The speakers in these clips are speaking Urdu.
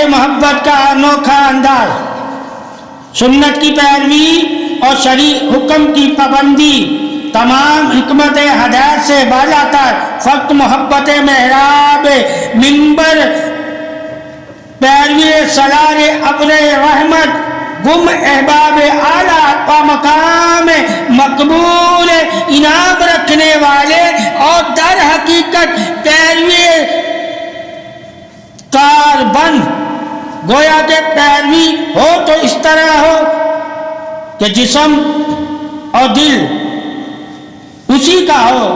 محبت کا انوکھا انداز، سنت کی پیروی اور شرعی حکم کی پابندی، تمام حکمت ہدایت سے بالا تر، فقط محبت محراب منبر، پیروی سالار ابر رحمت، گم احباب اعلیٰ و مقام مقبول انعام رکھنے والے، اور در حقیقت پیروی کار بند، گویا کہ پیروی ہو تو اس طرح ہو کہ جسم اور دل اسی کا ہو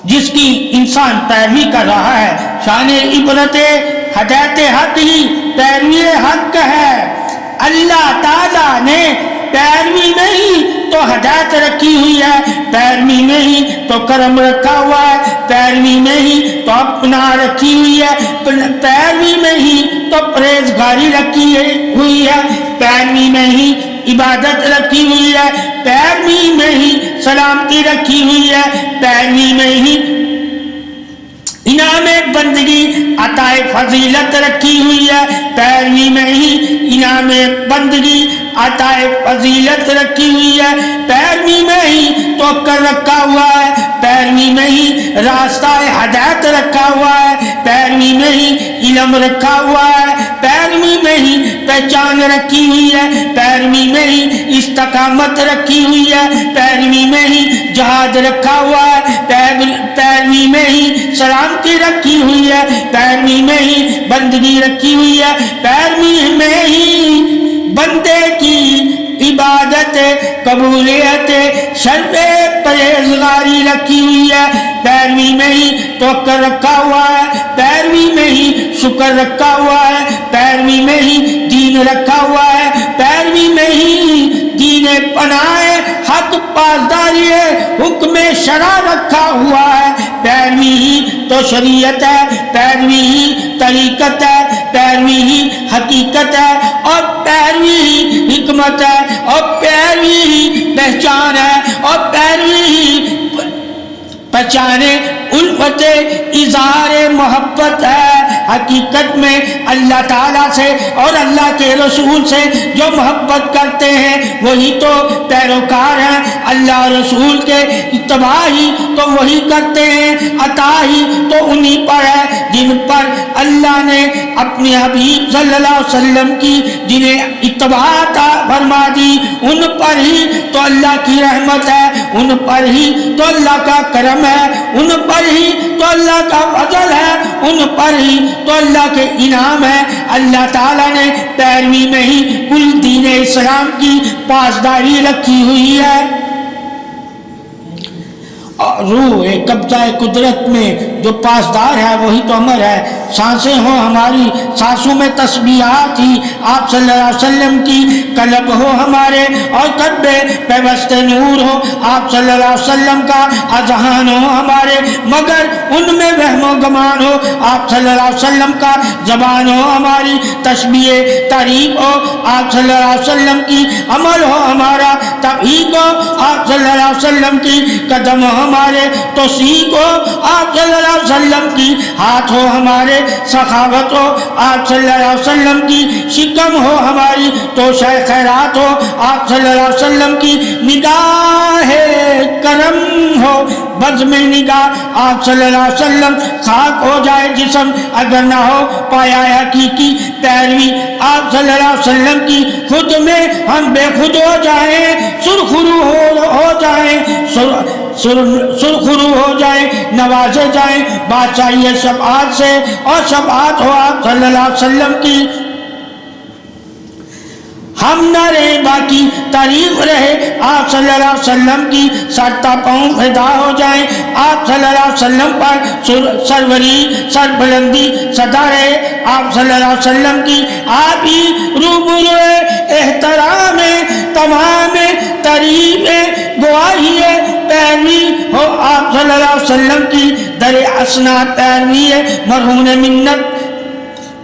جس کی انسان پیروی کر رہا ہے۔ شان عبرت ہدایت حق ہی پیروی حق ہے۔ اللہ تعالیٰ نے پیروی میں ہی تو ہدایت رکھی ہوئی ہے، پیروی میں ہی تو کرم رکھا ہوا ہے، پیروی میں ہی تو اپنا رکھی ہوئی ہے، پیروی میں ہی تو پرہیزگاری رکھی ہوئی ہے، پیروی میں ہی عبادت رکھی ہوئی ہے، پیروی میں ہی سلامتی رکھی ہوئی ہے، پیروی میں ہی انعام بندگی عطا فضیلت رکھی ہوئی ہے، پیروی میں ہی انعام بندگی عطا فضیلت رکھی ہوئی ہے، پیروی میں ہی توکل رکھا ہوا ہے، پیروی میں ہی راستہ ہدایت رکھا ہوا ہے، پیروی میں ہی علم رکھا ہوا ہے، پیروی میں ہی پہچان رکھی ہوئی ہے، پیروی میں ہی استقامت رکھی ہوئی ہے، پیروی میں ہی جہاد رکھا ہوا ہے، پیروی میں ہی سلامتی رکھی ہوئی ہے، پیروی میں ہی بندگی رکھی ہوئی ہے، پیروی میں ہی بندے کی عبادت قبولیت شرط پرہیزگاری رکھی ہوئی ہے، پیروی میں ہی توکل رکھا ہوا ہے، پیروی میں ہی شکر رکھا ہوا ہے، پیروی میں ہی دین رکھا ہوا ہے، پیروی میں ہی دین پناہ حق پاسداری حکم شرع رکھا ہوا ہے، پیروی ہی تو شریعت ہے، پیروی ہی طریقت ہے، پیروی ہی حقیقت ہے، اور پیروی ہی حکمت ہے، اور پیروی ہی پہچان ہے، اور پیروی ہی پہچانے الفت اظہار محبت ہے۔ حقیقت میں اللہ تعالیٰ سے اور اللہ کے رسول سے جو محبت کرتے ہیں وہی تو پیروکار ہیں، اللہ رسول کے اتباع ہی تو وہی کرتے ہیں، عطا ہی تو انہی پر ہے جن پر اللہ نے اپنے حبیب صلی اللہ علیہ وسلم کی جنہیں اتباع عطا فرما دی، ان پر ہی تو اللہ کی رحمت ہے، ان پر ہی تو اللہ کا کرم ہے، ان پر ہی تو اللہ کا فضل ہے، ان پر ہی تو اللہ کے انعام ہے۔ اللہ تعالیٰ نے پیروی میں ہی کل دین اسلام کی پاسداری رکھی ہوئی ہے۔ روح قبضہ قدرت میں جو پاسدار ہے وہی تو امر ہے۔ سانسیں ہوں ہماری، سانسوں میں تسبیحات ہی آپ صلی اللہ علیہ وسلم کی، قلب ہو ہمارے اور قلب پیوست نور ہو آپ صلی اللہ علیہ وسلم کا، اذہان ہو ہمارے مگر ان میں وہم و گمان ہو آپ صلی اللہ علیہ وسلم کا، زبان ہو ہماری تسبیح تعریف ہو آپ صلی اللہ علیہ وسلم کی، عمل ہو ہمارا توحید ہو آپ صلی اللہ علیہ وسلم کی، قدم ہو ہمارے تو سیکھو آپ صلی اللہ علیہ وسلم کی، ہاتھ ہو ہمارے سخاوت ہو آپ صلی اللہ علیہ وسلم کی، شکم ہو ہماری تو شہ خیرات ہو آپ صلی اللہ علیہ وسلم کی، نگاہ کرم ہو بزم نگاہ آپ صلی اللہ علیہ وسلم، خاک ہو جائے جسم اگر نہ ہو پایا حقیقی پیروی آپ صلی اللہ علیہ وسلم کی، خود میں ہم بے خود ہو جائیں، سرخرو ہو جائیں، سرخرو ہو جائیں، نوازے جائیں بادشاہی شفاعت سے، اور شفاعت ہو آپ صلی اللہ علیہ وسلم کی، ہم نہ رہے باقی تعریف رہے آپ صلی اللہ علیہ وسلم کی، سرتا پاؤں فدا ہو جائیں آپ صلی اللہ علیہ وسلم پر، سروری سر بلندی صدا رہے آپ صلی اللہ علیہ وسلم کی، آپ ہی روبرو احترام تمام تعریف گواہی پیروی ہو آپ صلی اللہ علیہ وسلم کی، در اسناد پیروی مرہون منت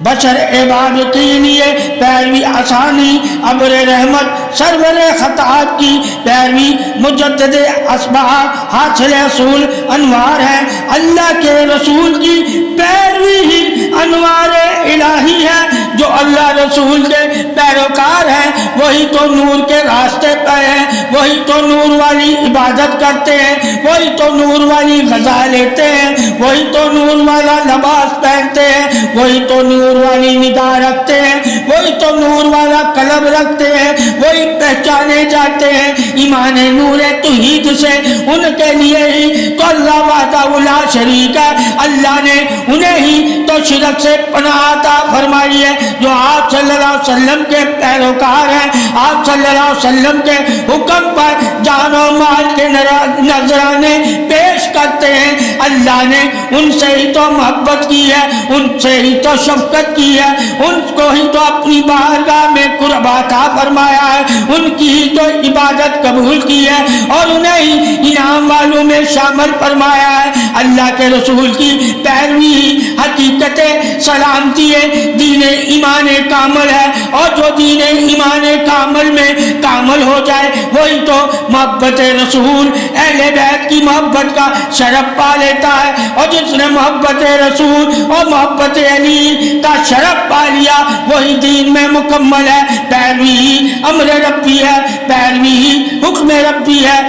بشر عباد کے لیے پیروی آسانی، ابر رحمت سرور خطاعت کی پیروی، مجدد اصباح حاصل اصول انوار ہے، اللہ کے رسول کی پیروی ہی انوار الہی ہے، جو اللہ رسول کے پیروکار ہیں وہی تو نور کے راستے پہ ہیں، وہی تو نور والی عبادت کرتے ہیں، وہی تو نور والی غذا لیتے ہیں، وہی تو نور والا لباس پہنتے ہیں، وہی تو نور والی نگاہ رکھتے ہیں، وہی تو نور والا قلب رکھتے ہیں، وہی پہچانے جاتے ہیں ایمان نور توحید سے۔ ان کے لیے ہی تو اللہ وحدہ لا شریک ہے، اللہ نے انہیں ہی تو شرک سے پناہ عطا فرمائی ہے جو آپ صلی اللہ علیہ وسلم کے پیروکار ہیں، آپ صلی اللہ علیہ وسلم کے حکم پر جان و مال کے نذرانے پیش کرتے ہیں۔ اللہ نے ان سے ہی تو محبت کی ہے، ان سے ہی تو شفقت کی ہے، ان کو ہی تو اپنی بارگاہ میں قرب عطا فرمایا ہے، ان کی ہی تو عبادت قبول کی ہے اور انہیں ہی انعام والوں میں شامل فرمایا ہے۔ اللہ کے رسول کی پیروی حقیقت سلامتی ہے، دین ایمان کامل ہے، اور جو دین ایمان کامل میں کامل ہو جائے وہی تو محبت رسول اہل بیت کی محبت کا شرف پا لیتا ہے، اور جس نے محبت رسول اور محبت علی کا شرف پا لیا وہی دین میں مکمل ہے۔ پیروی امر ربی ہے، پیروی حکم ربی ہے،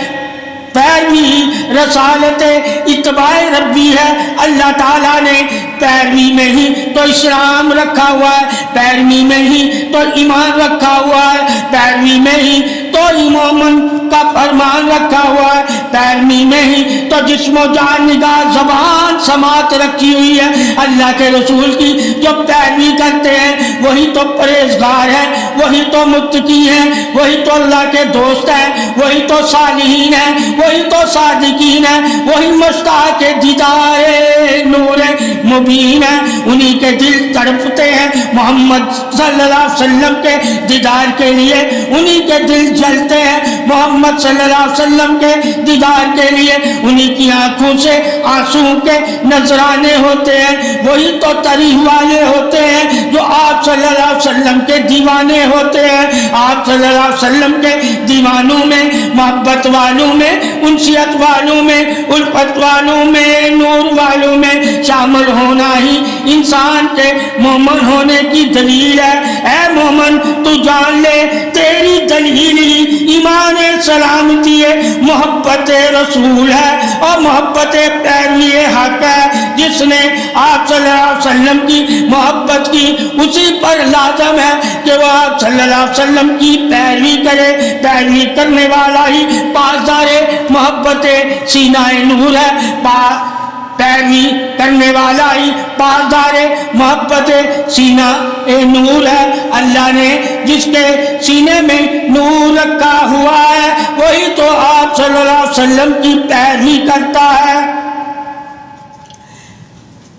پیروی رسالت اتباع ربی ہے۔ اللہ تعالیٰ نے پیروی میں ہی تو اسلام رکھا ہوا ہے، پیروی میں ہی تو ایمان رکھا ہوا ہے، پیروی میں ہی تو مومن کا فرمان رکھا ہوا ہے، پیروی میں ہی تو جسم و جان نگاہ زبان سماعت رکھی ہوئی ہے۔ اللہ کے رسول کی جو پیروی کرتے ہیں وہی تو پرہیزگار ہیں، وہی تو متقی ہیں، وہی تو اللہ کے دوست ہیں، وہی تو صالحین ہیں، وہی تو صادقین ہیں، وہی مشتاق دیدار نور مبین ہیں۔ انہی کے دل تڑپتے ہیں محمد صلی اللہ علیہ وسلم کے دیدار کے لیے، انہی کے دل جلتے ہیں محمد صلی اللہ علیہ وسلم کے دیدار کے لیے، انہی کی آنکھوں سے آنسو کے نذرانے ہوتے ہیں، وہی تو تریح والے ہوتے ہیں جو آپ صلی اللہ علیہ وسلم کے دیوانے ہوتے ہیں۔ آپ صلی اللہ علیہ وسلم کے دیوانوں میں، محبت والوں میں، انسیت والوں میں، الفت والوں میں، نور والوں میں شامل ہونا ہی انسان کے مومن ہونے کی دلیل ہے۔ اے مومن تو جان لے تیری دلیل ہی ایمان سلامتی ہے، محبت رسول ہے اور محبت پیروی حق ہے۔ جس نے آپ صلی اللہ علیہ وسلم کی محبت کی اسی پر لازم ہے کہ وہ آپ صلی اللہ علیہ وسلم کی پیروی کرے۔ پیروی کرنے والا ہی پاسدار محبت سینہ نور ہے، پیروی کرنے والا ہی پاسدار محبت سینہ نور ہے۔ اللہ نے جس کے سینے میں نور رکھا ہوا ہے وہی تو آپ صلی اللہ علیہ وسلم کی پیروی کرتا ہے،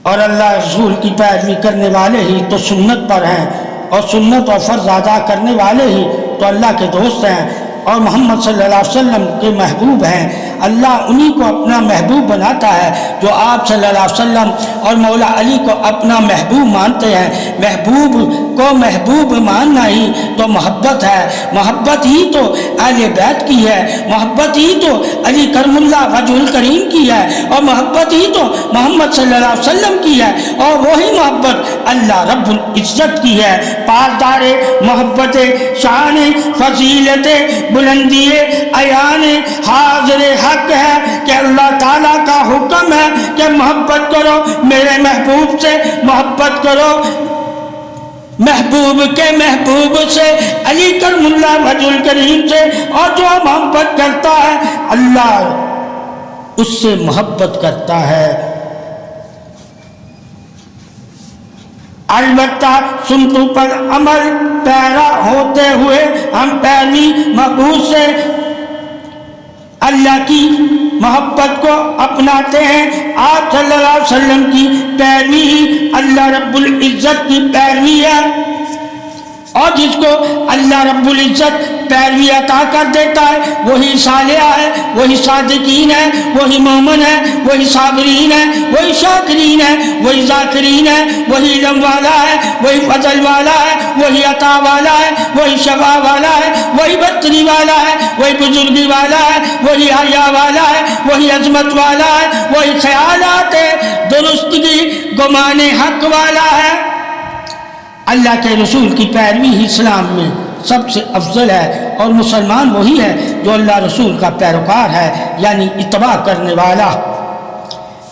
اور اللہ رسول کی پیروی کرنے والے ہی تو سنت پر ہیں، اور سنت اور فرض ادا کرنے والے ہی تو اللہ کے دوست ہیں اور محمد صلی اللہ علیہ وسلم کے محبوب ہیں۔ اللہ انہی کو اپنا محبوب بناتا ہے جو آپ صلی اللہ علیہ وسلم اور مولا علی کو اپنا محبوب مانتے ہیں۔ محبوب کو محبوب ماننا ہی تو محبت ہے، محبت ہی تو اہل بیت کی ہے، محبت ہی تو علی کرم اللہ وجہ الکریم کی ہے، اور محبت ہی تو محمد صلی اللہ علیہ وسلم کی ہے، اور وہی محبت اللہ رب العزت کی ہے۔ پاسدار محبت شان فضیلت بلندی ایان حاضر حق ہے کہ اللہ تعالیٰ کا حکم ہے کہ محبت کرو، میرے محبوب سے محبت کرو، محبوب کے محبوب سے، علی کرم اللہ وجہ الکریم سے، اور جو محبت کرتا ہے اللہ اس سے محبت کرتا ہے۔ البتہ سنتوں پر عمل پیرا ہوتے ہوئے ہم پیروی محبوب سے اللہ کی محبت کو اپناتے ہیں۔ آپ صلی اللہ علیہ وسلم کی پیروی ہی اللہ رب العزت کی پیروی ہے، اور جس کو اللہ رب العزت پیروی عطا کر دیتا ہے وہی صالح ہے، وہی صادقین ہے، وہی مومن ہے، وہی صابرین ہے، وہی شاکرین ہے، وہی ذاکرین ہے، وہی علم والا ہے، وہی فضل والا ہے، وہی عطا والا ہے، وہی شفا والا ہے، وہی برتری والا ہے، وہی بزرگی والا ہے، وہی حیا والا ہے، وہی عظمت والا ہے، وہی خیالات درستگی گمان حق والا ہے۔ اللہ کے رسول کی پیروی ہی اسلام میں سب سے افضل ہے، اور مسلمان وہی ہے جو اللہ رسول کا پیروکار ہے، یعنی اتباع کرنے والا۔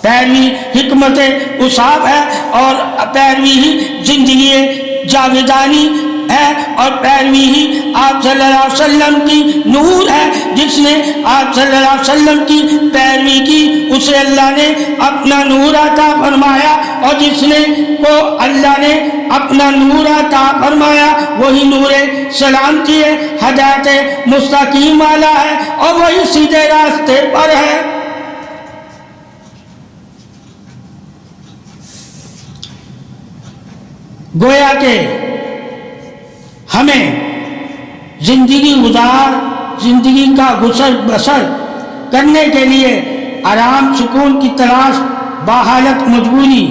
پیروی حکمت اصاب ہے، اور پیروی ہی زندگی جاویدانی ہے، اور پیروی ہی آپ صلی اللہ علیہ وسلم کی نور ہے۔ جس نے آپ صلی اللہ علیہ وسلم کی پیروی کی اسے اللہ نے اپنا نور عطا فرمایا، اور جس نے کو اللہ نے اپنا نور عطا فرمایا وہی نور سلامتی ہے، ہدایت مستقیم والا ہے، اور وہی سیدھے راستے پر ہے۔ گویا کہ ہمیں زندگی کا گزر بسر کرنے کے لیے آرام سکون کی تلاش باحالت مجبوری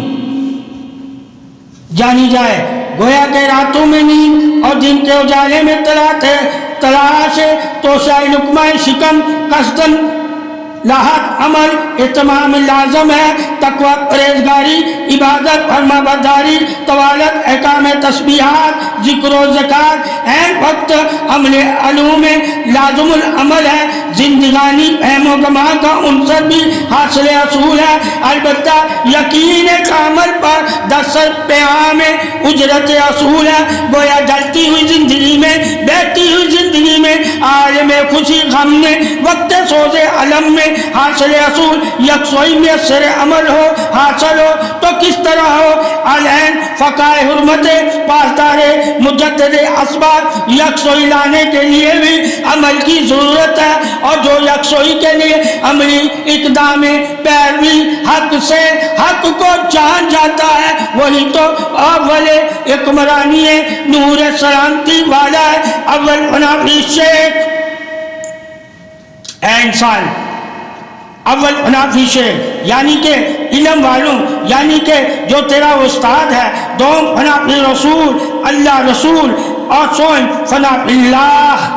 جانی جائے۔ گویا کہ راتوں میں نیند اور دن کے اجالے میں تلاش توسع لقمہ شکم قصدن لاحق عمل اہتمام لازم ہے۔ تقوی پرہیزگاری عبادت فرما برداری طوالت احکام تسبیحات ذکر و زکات عین وقت عمل علوم لازم العمل ہے۔ زندگانی فہم و گما کا عنصر بھی حاصل اصول ہے، البتہ یقین کامل پر دستر پیام اجرت اصول ہے۔ گویا ڈلتی ہوئی زندگی میں بیٹھی ہوئی زندگی میں عالم خوشی غم میں وقت سوز علم میں حاصل اصول یکسوئی میں سر عمل ہو حاصل ہو تو کس طرح ہو۔ العین فقائے حرمت پاسدار مجدد اسباب یکسوئی لانے کے لیے بھی عمل کی ضرورت ہے، اور جو یکسوئی کے لیے عملی اقدام پیروی حق سے حق کو جان جاتا ہے وہی تو اول حکمرانی نور سلامتی والا ہے۔ اول فنافی شیخ اے انسان، اول فنافی شیخ یعنی کہ علم والوں، یعنی کہ جو تیرا استاد ہے۔ دوم فنافی رسول اللہ رسول، اور سوم فنافی اللہ۔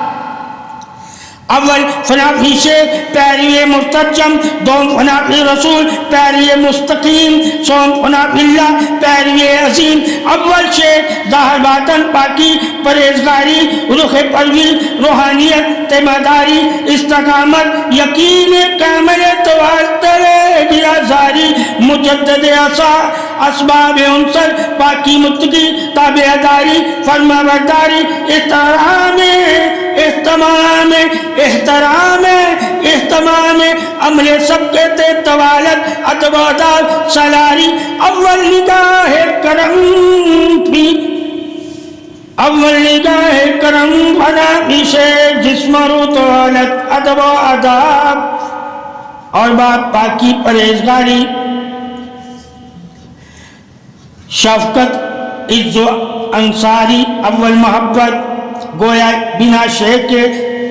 اول فنافی شیخ پیروی مستجم، دوم فنافی رسول پیروی مستقیم، سوم فنافی اللہ پیروی عظیم۔ اول شیخ ظاہر باطن پاکی پرہیزگاری رخ پروی روحانیت تیماداری استقامت یقین کامل تواتر گرازاری مجدد اسباب عنصر پاکی متقی تابعداری فرما برداری اہتمام عمل سبقت طوالت ادب و آداب سالاری۔ اول نگاہ کرم بھی اول نگاہ کرم بنا پیشے جسم رو طوالت ادب و آداب، اور بات پاکی پرہیزگاری شفقت عز و انصاری۔ اول محبت، گویا بنا شیخ کے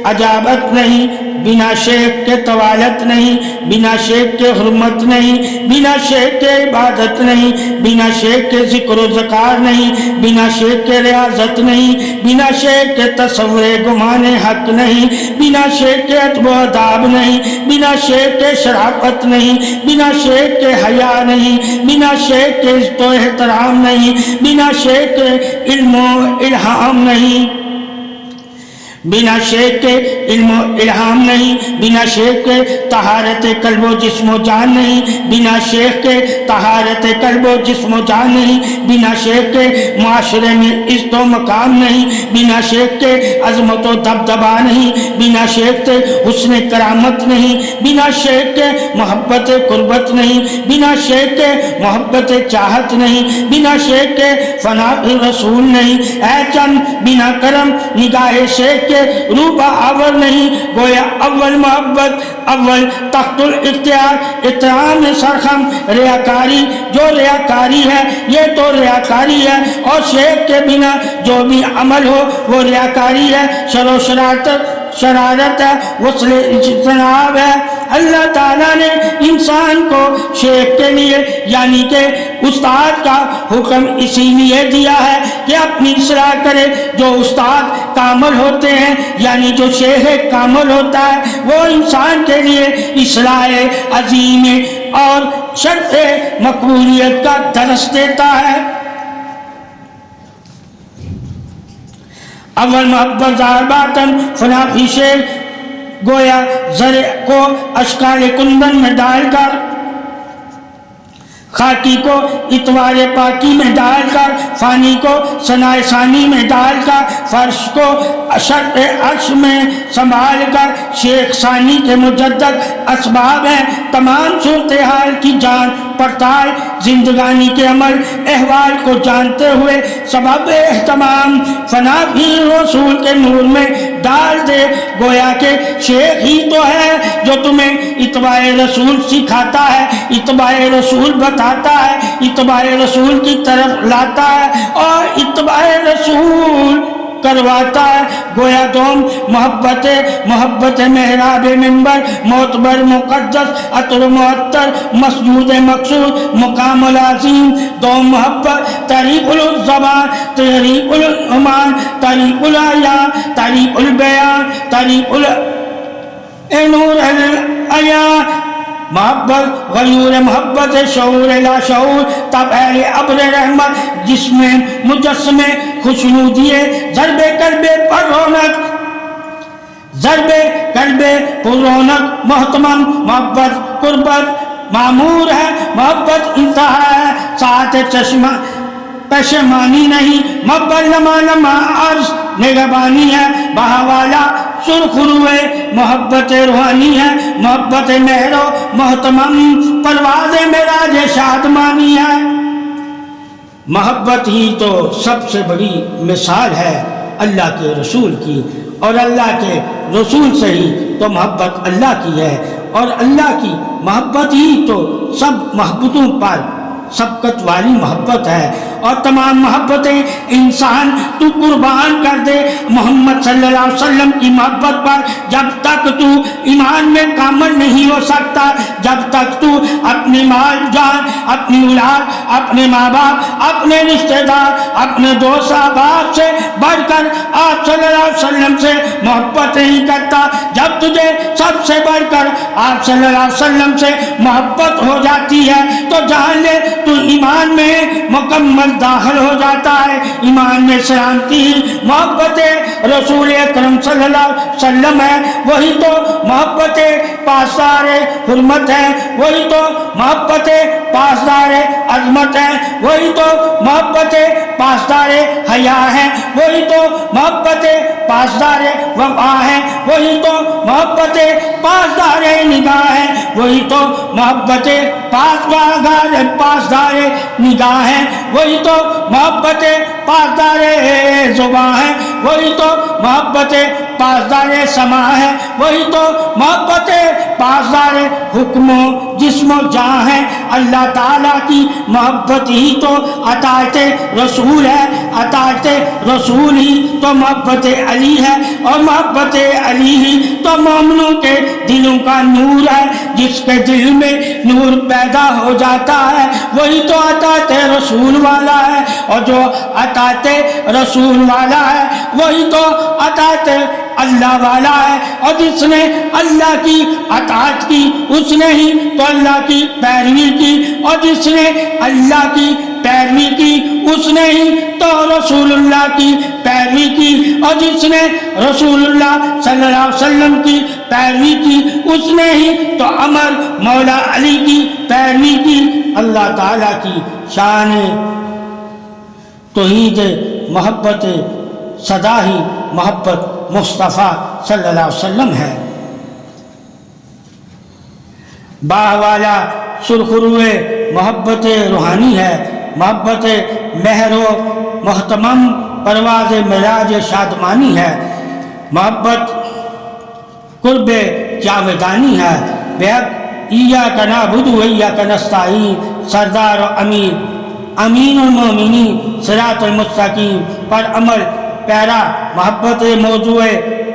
عجابت نہیں، بنا شیخ کے طوالت نہیں، بنا شیخ کے حرمت نہیں، بنا شیخ کے عبادت نہیں، بنا شیخ کے ذکر و ذکار نہیں، بنا شیخ کے ریاضت نہیں، بنا شیخ کے تصور گمان حق نہیں، بنا شیخ کے ادب و آداب نہیں، بنا شیخ کے شرافت نہیں، بنا شیخ کے حیا نہیں، بنا شیخ کے عزت و احترام نہیں، بنا شیخ کے علم و الہام نہیں، بنا شیخ کے علم و الہام نہیں، بنا شیخ کے طہارت قلب و جسم و جان نہیں، بنا شیخ کے طہارت قلب و جسم و جان نہیں، بنا شیخ کے معاشرے میں عزت و مقام نہیں، بنا شیخ کے عظمت و دبدبا نہیں، بنا شیخ کے حسن کرامت نہیں، بنا شیخ کے محبت قربت نہیں، بنا شیخ کے محبت چاہت نہیں، بنا شیخ کے فناء رسول نہیں۔ اے چند بنا کرم نگاہ شیخ کے روبہ آور نہیں، گویا اول محبت اول تخت الاختیار احترام سرخم ریاکاری، جو ریاکاری ہے یہ تو ریاکاری ہے، اور شیخ کے بنا جو بھی عمل ہو وہ ریاکاری ہے، شر و شرارت ہے، وصل اجتناب ہے۔ اللہ تعالیٰ نے انسان کو شیخ کے لیے یعنی کہ استاد کا حکم اسی لیے دیا ہے کہ اپنی اصلاح کرے۔ جو استاد کامل ہوتے ہیں یعنی جو شیخ کامل ہوتا ہے وہ انسان کے لیے اصلاح عظیم اور شرط مقبولیت کا درس دیتا ہے۔ اول محبت ظاہر باطن فنا فی شیر، گویا زر کو اشکال کندن میں ڈال کر، خاکی کو اتوار پاکی میں ڈال کر، فانی کو ثنائے ثانی میں ڈال کر، فرش کو شرط عرش میں سنبھال کر، شیخ ثانی کے مجدد اسباب ہیں تمام صورتحال کی جان پڑتال، زندگانی کے عمل احوال کو جانتے ہوئے سبب اہتمام فنا بھی رسول کے نور میں ڈال دے، گویا کہ شیخ ہی تو ہے جو تمہیں اتباع رسول سکھاتا ہے، اتباع رسول بتاتا ہے، اتباع رسول کی طرف لاتا ہے اور اتباع رسول کرواتا ہے۔ گویا دوم محبت محراب منبر، معتبر مقدس، عطر معطر، مسجود مقصود، مقام العظیم۔ دوم محبت طریق الزبان، طریق العمان، طریق العیان، طریق البیان، طریق نور العیان۔ محبت غیور محبت شعور لا شعور، تب اہل ابر رحمت جس میں مجسم خوشنو دیے، ضرب قلب پر رونق، ضرب قلب پر رونق محتمم۔ محبت قربت معمور ہے، محبت انتہا ہے، ساتھ چشمہ پشمانی نہیں، محبت لمحہ لمحہ عرض نگہبانی ہے، بہا والا سرخ روئے محبت روحانی ہے، محبت مہر و محتمم پرواز معراج شادمانی ہے۔ محبت ہی تو سب سے بڑی مثال ہے اللہ کے رسول کی، اور اللہ کے رسول سے ہی تو محبت اللہ کی ہے، اور اللہ کی محبت ہی تو سب محبتوں پر سبقت والی محبت ہے، اور تمام محبتیں انسان تو قربان کر دے محمد صلی اللہ علیہ وسلم کی محبت پر، جب تک تو ایمان میں کامل نہیں ہو سکتا، جب تک تو اپنی مال جان، اپنی اولاد، اپنے ماں باپ، اپنے رشتہ دار، اپنے دوست احباب سے بڑھ کر آپ صلی اللہ علیہ وسلم سے محبت نہیں کرتا، جب تجھے سب سے بڑھ کر آپ صلی اللہ علیہ وسلم سے محبت ہو جاتی ہے تو جان لے تو ایمان میں مکمل داخل ہو جاتا ہے۔ ایمان میں سلامتی محبت رسول اکرم صلی اللہ علیہ وسلم ہے، وہی تو محبت پاسدار حرمت ہے، وہی تو محبت پاسدار عظمت ہے، وہی تو محبت پاسدار حیا ہے، وہی تو محبت پاسدار وفا ہے، وہی تو محبت پاسدار نگاہ ہے، وہی تو محبت پاسدار نگاہ ہے، وہی تو محبت پاسدار زباں ہے، وہی تو محبت پاسدار سما ہے، وہی تو محبت پاسدار حکم و جسم و جاں ہے۔ اللہ تعالیٰ کی محبت ہی تو اطاعت رسول ہے، اطاعت رسول ہی تو محبت علی ہے، اور محبت علی ہی تو مومنوں کے دلوں کا نور ہے، جس کے دل میں نور پیدا ہو جاتا ہے وہی تو اطاعت رسول والا ہے، اور جو اطاعت رسول والا ہے وہی تو اطاعت اللہ والا ہے، اور جس نے اللہ کی اطاعت کی اس نے ہی تو اللہ کی پیروی کی، اور جس نے اللہ کی پیروی کی اس نے ہی تو رسول اللہ کی پیروی کی، اور جس نے رسول اللہ صلی اللہ علیہ وسلم کی پیروی کی اس نے ہی تو امر مولا علی کی پیروی کی۔ اللہ تعالیٰ کی شان توحید محبت صدا ہی محبت مصطفیٰ صلی اللہ علیہ وسلم ہے۔ باہ والا سرخ روئے محبت روحانی ہے، محبت مہر و محتمم پرواز معراج شادمانی ہے، محبت قرب جاودانی ہے۔ بیعت ایاک نعبد و ایاک نستعین، سردار و امیر امین المومنین صراط المستقیم پر عمل پیرا محبت موضوع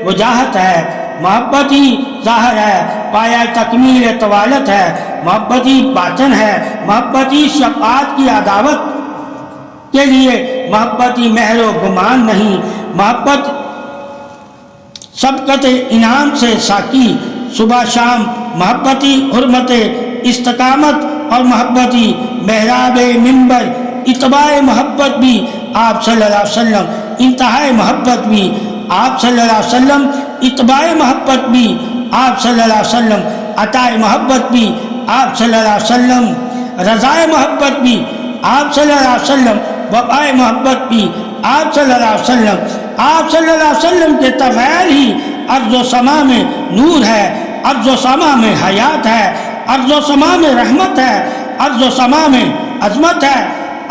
وجاہت ہے، محبت ہی ظاہر ہے، پایا تکمیل طوالت ہے، محبت ہی باطن ہے، محبت ہی شفاعت کی عداوت کے لیے، محبت ہی مہر و گمان نہیں، محبت سبقت انعام سے ساکی صبح شام، محبت ہی حرمت استقامت، اور محبت ہی محراب منبر، اتباع محبت بھی آپ صلی اللہ علیہ وسلم انتہائی محبت بھی آپ صلی اللہ علیہ وسلم، اتباع محبت بھی آپ صلی اللہ علیہ وسلم، عطائے محبت بھی آپ صلی اللہ علیہ وسلم، رضائے محبت بھی آپ صلی اللہ علیہ وسلم، وفائے محبت بھی آپ صلی اللہ علیہ وسلم۔ آپ صلی اللہ علیہ وسلم کے تفعیل ہی ارض و سما میں نور ہے، ارض و سما میں حیات ہے، ارض و سما میں رحمت ہے، ارض و سما میں عظمت ہے،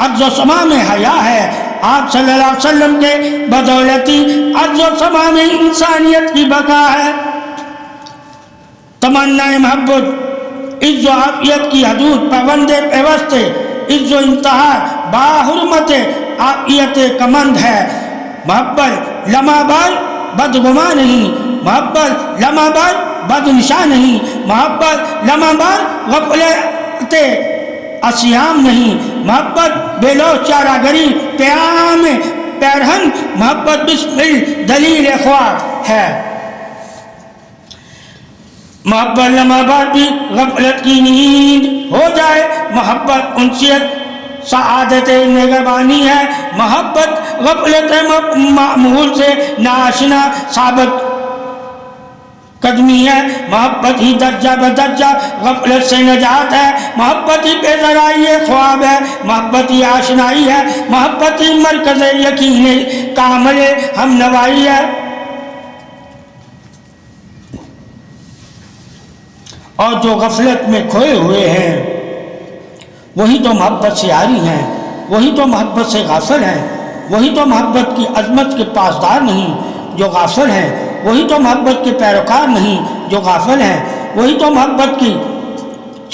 ارض و سما میں حیا ہے۔ آپ صلی اللہ علیہ وسلم کے بدولتی ارض و سما میں انسانیت کی بقا ہے۔ تمنا محبت عز و عافیت کی حدود پابند پیوستے، عز و انتہا باحرمت عافیت کمند ہے۔ محبت لمحہ بھر بدگما نہیں، محبت لمحہ بھر بد نشان نہیں، محبت لمحہ بھر غفلت اسیام نہیں، محبت بے لوث چارہ گری پیام پیرہن، محبت بسمل دلیل خوار ہے۔ محبت لمحہ بھر بھی غفلت کی نیند ہو جائے، محبت انسیت سعادت نگہبانی ہے، محبت غفلت معمول سے ناشنا ثابت قدمی ہے، محبت ہی درجہ بدرجہ غفلت سے نجات ہے، محبت ہی بے ذرائی خواب ہے، محبت ہی آشنائی ہے، محبت ہی مرکز یقین کامل ہم نوائی ہے۔ اور جو غفلت میں کھوئے ہوئے ہیں وہی تو محبت سے عاری ہیں، وہی تو محبت سے غافل ہیں، وہی تو محبت کی عظمت کے پاسدار نہیں جو غافل ہیں، وہی تو محبت کے پیروکار نہیں جو غافل ہیں، وہی تو محبت کی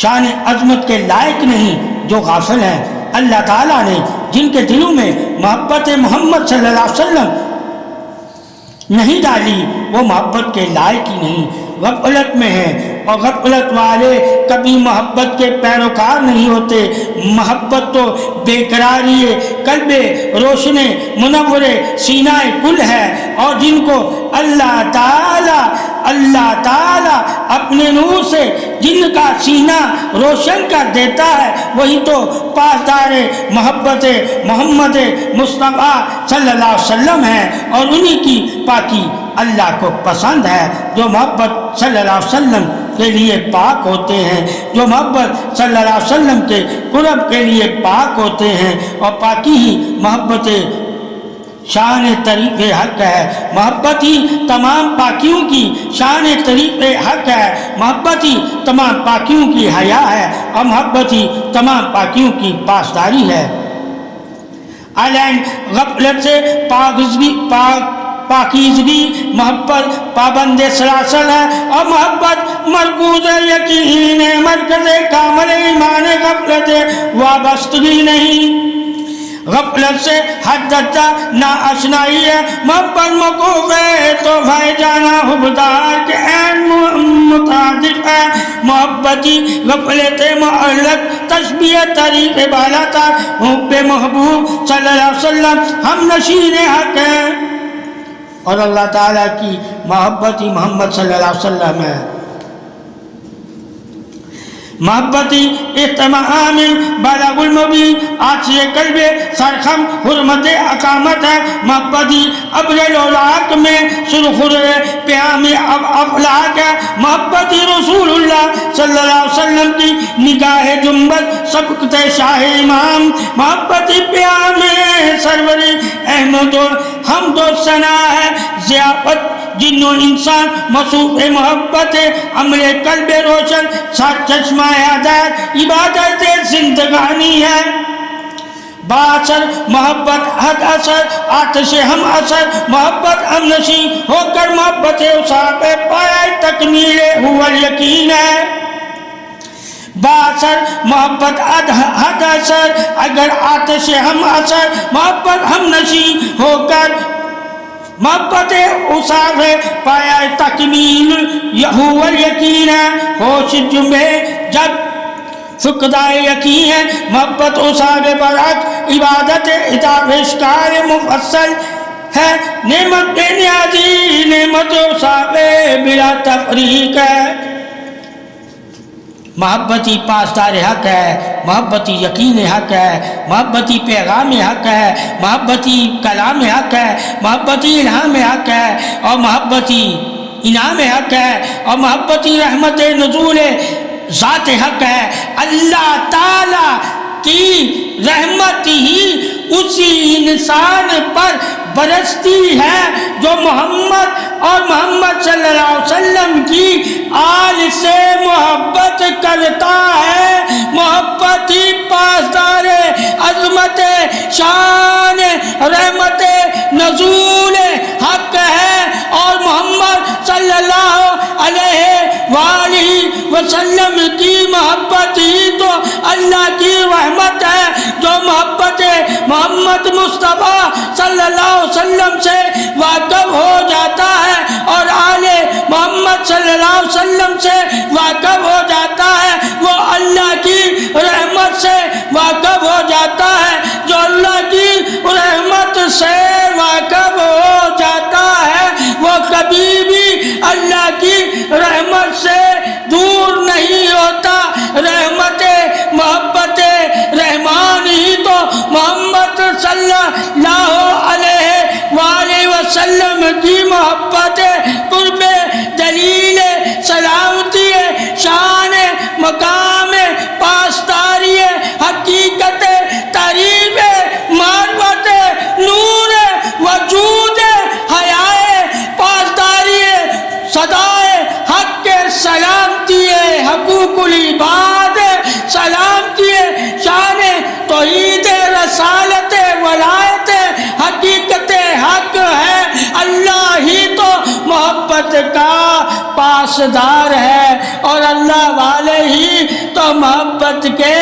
شان عظمت کے لائق نہیں جو غافل ہیں۔ اللہ تعالیٰ نے جن کے دلوں میں محبت محمد صلی اللہ علیہ وسلم نہیں ڈالی وہ محبت کے لائق ہی نہیں، غفلت میں ہیں، اور غفلت والے کبھی محبت کے پیروکار نہیں ہوتے۔ محبت تو بے قراری قلب روشن منور سینہ کل ہے، اور جن کو اللہ تعالی اپنے نور سے جن کا سینہ روشن کر دیتا ہے وہی تو پاسدار محبت محمد مصطفیٰ صلی اللہ علیہ وسلم ہے، اور انہی کی پاکی اللہ کو پسند ہے۔ جو محبت صلی اللہ علیہ وسلم کے لیے پاک ہوتے ہیں، جو محبت صلی اللہ علیہ وسلم کے قرب کے لیے پاک ہوتے ہیں، اور پاکی ہی محبت شان طریق حق ہے، محبت ہی تمام پاکیوں کی شان طریق حق ہے، محبت ہی تمام پاکیوں کی حیا ہے، اور محبت ہی تمام پاکیوں کی پاسداری ہے۔ علین غفلت سے پاکیزگی محبت پابند سلاسل ہے، اور محبت مرکوز یقین مرکز کامل ایمان غفلت وابستگی نہیں۔ غفلت سے حد درجہ ناآشنائی ہے، محبت موقوف ہے تو بھائی جانا حبدار کے عین متعدد ہے، محبتی غفلت معلق تشبیہ طریق بالا تر حب محبوب صلی اللہ علیہ وسلم ہم نشین حق ہے۔ اور اللہ تعالیٰ کی محبتی محمد صلی اللہ علیہ وسلم ہے۔ محبتی اہتمام بلغ المبین آتش قلب سرخم حرمت اقامت ہے، محبتی ابر الاولاق میں سرخر پیام افلاق ہے، محبتی رسول اللہ صلی اللہ علیہ وسلم کی نگاہ جنبت سبقت شاہ امام، محبتی پیام سروری احمد و حمد و ثنا ہے، ضیافت جن و انسان مصروف محبت عمل قلب روشن سر چشمہ عادت عبادت زندگانی ہے، باثر محبت حد اثر آتش ہم اثر محبت ہم نشیں ہو کر محبت اصحاب پایا تکمیل ہوا یقین ہے، باثر محبت حد اثر اگر آتش ہم اثر محبت ہم نشیں ہو کر محبت اصحاب پایا تکمیل ہوا یقین ہے، ہوش جمعے جب فقدائے یقین ہے، محبت اصحاب برات عبادت اطاعت اشکار مفصل ہے، نعمت بے نیازی نعمت اصحاب بلا تفریق ہے۔ محبتی پاسدار حق ہے، محبتی یقین حق ہے، محبتی پیغام حق ہے، محبتی کلام حق ہے، محبتی الہام حق ہے، اور محبتی انعام حق ہے، اور محبتی رحمت نزول ذات حق ہے۔ اللہ تعالی کی رحمت ہی اسی انسان پر برستی ہے جو محمد اور محمد صلی اللہ علیہ وسلم کی آل سے محبت کرتا ہے۔ محبت ہی پاسدار عظمت شان رحمت نزول حق ہے، اور محمد صلی اللہ علیہ وآلہ وسلم کی محبت ہی تو اللہ کی رحمت ہے، جو محبت محمد مصطفیٰ صلی اللہ علیہ وسلم سے واقف ہو جاتا ہے اور آل محمد صلی اللہ علیہ وسلم سے واقف ہو جاتا ہے، وہ اللہ کی رحمت سے واقف ہو جاتا ہے۔ جو اللہ کی رحمت سے واقف ہو جاتا ہے وہ کبھی بھی اللہ کی رحمت سے دور نہیں ہوتا۔ رحمت محبت رحمان ہی تو محمد صلی اللہ علیہ وآلہ وسلم کی محبت قرب دلیل سلامتی شان مقام پاسداری حقیقت تعریف معرفت نور وجود حیائے پاسداری صدائے حق سلامتی حقوق العباد سلامتی شان توحید رسالت ولایت حقیقت حق ہے۔ اللہ ہی تو محبت کا پاسدار ہے، اور اللہ والے ہی تو محبت کے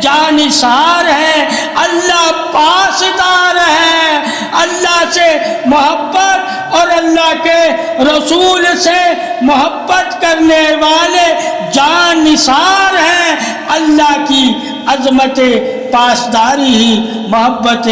جانثار ہیں۔ اللہ پاسدار ہے، اللہ سے محبت اور اللہ کے رسول سے محبت کرنے والے جانثار ہیں۔ اللہ کی عظمت پاسداری ہی محبت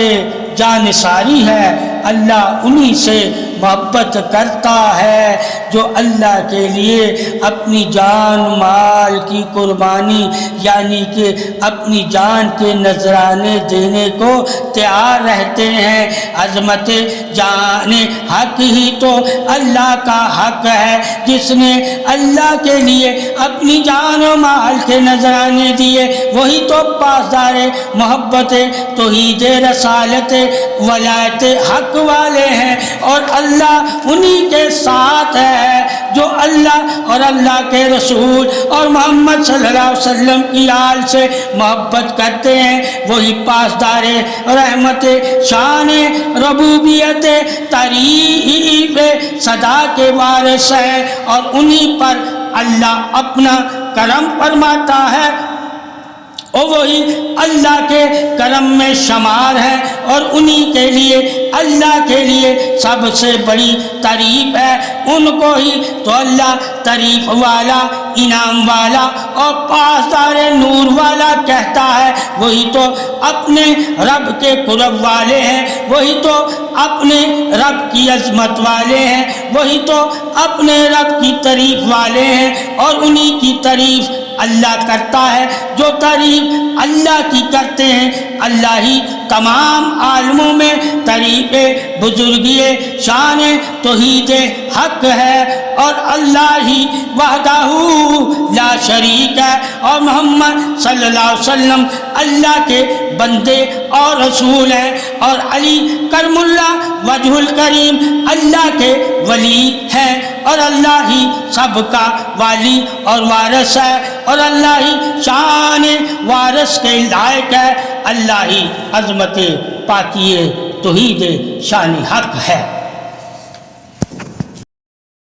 جانثاری ہے۔ اللہ انہی سے محبت کرتا ہے جو اللہ کے لیے اپنی جان مال کی قربانی یعنی کہ اپنی جان کے نذرانے دینے کو تیار رہتے ہیں۔ عظمت جان حق ہی تو اللہ کا حق ہے، جس نے اللہ کے لیے اپنی جان و مال کے نذرانے دیے وہی تو پاسدار محبت توحید رسالت ولایت حق والے ہیں، اور اللہ انہی کے ساتھ ہے جو اللہ اور اللہ کے رسول اور محمد صلی اللہ علیہ وسلم کی آل سے محبت کرتے ہیں، وہی پاسدار رحمت شان ربوبیت تعریف صدا کے وارث ہے، اور انہی پر اللہ اپنا کرم فرماتا ہے، اور وہی اللہ کے کرم میں شمار ہے، اور انہی کے لیے اللہ کے لیے سب سے بڑی تعریف ہے۔ ان کو ہی تو اللہ تعریف والا انعام والا اور پاسدار نور والا کہتا ہے، وہی تو اپنے رب کے قرب والے ہیں، وہی تو اپنے رب کی عظمت والے ہیں، وہی تو اپنے رب کی تعریف والے ہیں، اور انہی کی تعریف اللہ کرتا ہے۔ جو تعریف اللہ کی کرتے ہیں اللہ ہی تمام عالموں میں تعریف بزرگی شان توحید حق ہے، اور اللہ ہی وحدہ لا شریک ہے، اور محمد صلی اللہ علیہ وسلم اللہ کے بندے اور رسول ہیں، اور علی کرم اللہ وجہ الکریم اللہ کے ولی ہیں، اور اللہ ہی سب کا والی اور وارث ہے، اور اللہ ہی شان وارث کے لائق ہے۔ اللہ ہی عظمت پاکی توحید شان حق ہے۔